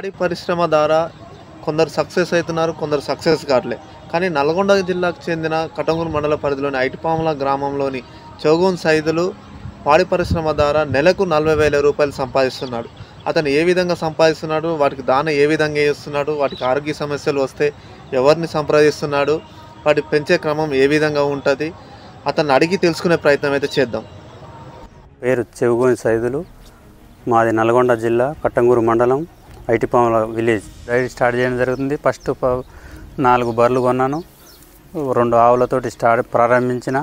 పాడి పరిశ్రమ ద్వారా కొందరు సక్సెస్ అవుతున్నారు, కొందరు సక్సెస్ కావట్లే. కానీ నల్గొండ జిల్లాకు చెందిన కటంగూరు మండల పరిధిలోని ఐటిపాముల గ్రామంలోని చౌగోన్ సైదులు పాడి పరిశ్రమ ద్వారా నెలకు 40,000 రూపాయలు సంపాదిస్తున్నాడు. అతను ఏ విధంగా సంపాదిస్తున్నాడు, వాటికి దాన ఏ విధంగా వేస్తున్నాడు, వాటికి ఆరోగ్య సమస్యలు వస్తే ఎవరిని సంప్రదిస్తున్నాడు, వాటి పెంచే క్రమం ఏ విధంగా ఉంటుంది, అతన్ని అడిగి తెలుసుకునే ప్రయత్నం అయితే చేద్దాం. పేరు చౌగోన్ సైదులు, మాది నల్గొండ జిల్లా కట్టంగూరు మండలం ఐటిపాముల విలేజ్. డైరీ స్టార్ట్ చేయడం జరుగుతుంది. ఫస్ట్ 4 బర్రెలు కొన్నాను, 2 ఆవులతోటి ప్రారంభించిన.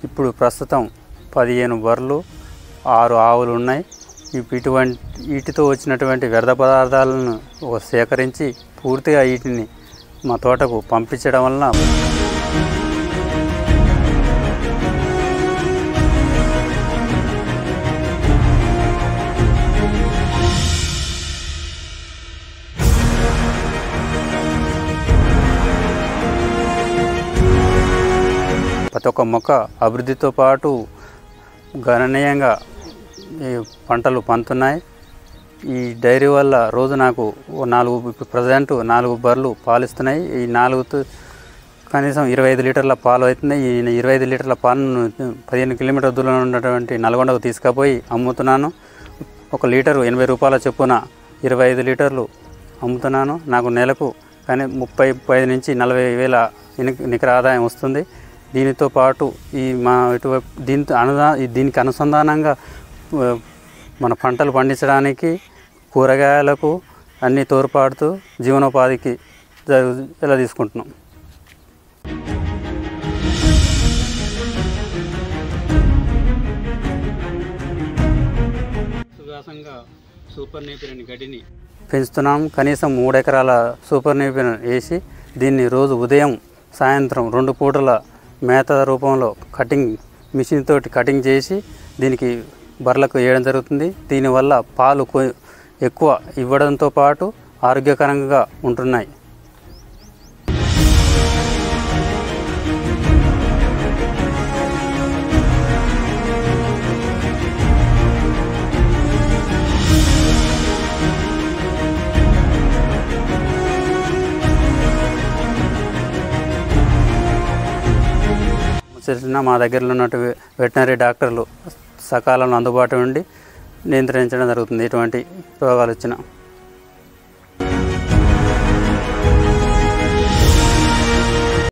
ఇప్పుడు ప్రస్తుతం 15 బర్రెలు, 6 ఆవులు ఉన్నాయి. వీటితో వచ్చినటువంటి వ్యర్థ పదార్థాలను సేకరించి పూర్తిగా వీటిని మా తోటకు పంపించడం వలన ప్రతి ఒక్క మొక్క అభివృద్ధితో పాటు గణనీయంగా ఈ పంటలు పండుతున్నాయి. ఈ డైరీ వల్ల రోజు నాకు 4 బర్రెలు పాలిస్తున్నాయి. ఈ 4 కనీసం 25 లీటర్ల పాలు అవుతున్నాయి. ఈ 25 లీటర్ల పాలను 15 కిలోమీటర్ల దూరంలో ఉన్నటువంటి నల్గొండకు తీసుకుపోయి అమ్ముతున్నాను. 1 లీటరు 80 రూపాయల చొప్పున 25 లీటర్లు అమ్ముతున్నాను. నాకు నెలకు కానీ 35 నుంచి 40 వేల నికర ఆదాయం వస్తుంది. దీనితో పాటు ఈ మా ఇటువైపు దీనికి అనుసంధానంగా మన పంటలు పండించడానికి కూరగాయలకు అన్నీ తోడ్పాటుతూ జీవనోపాధికి ఎలా తీసుకుంటున్నాం. సువాసంగా సూపర్ నేపియర్ గడ్డిని పెంచుతున్నాం. కనీసం 3 ఎకరాల సూపర్ నేపియర్ వేసి దీన్ని రోజు ఉదయం సాయంత్రం 2 పూటల మేత రూపంలో మిషన్ తోటి కటింగ్ చేసి దీనికి బర్రెలకు వేయడం జరుగుతుంది. దీనివల్ల పాలు ఎక్కువ ఇవ్వడంతో పాటు ఆరోగ్యకరంగా ఉంటున్నాయి. మా దగ్గరలో ఉన్నట్టు వెటనరీ డాక్టర్లు సకాలంలో అందుబాటులో ఉండి నియంత్రించడం జరుగుతుంది. ఎటువంటి రోగాలు వచ్చినా.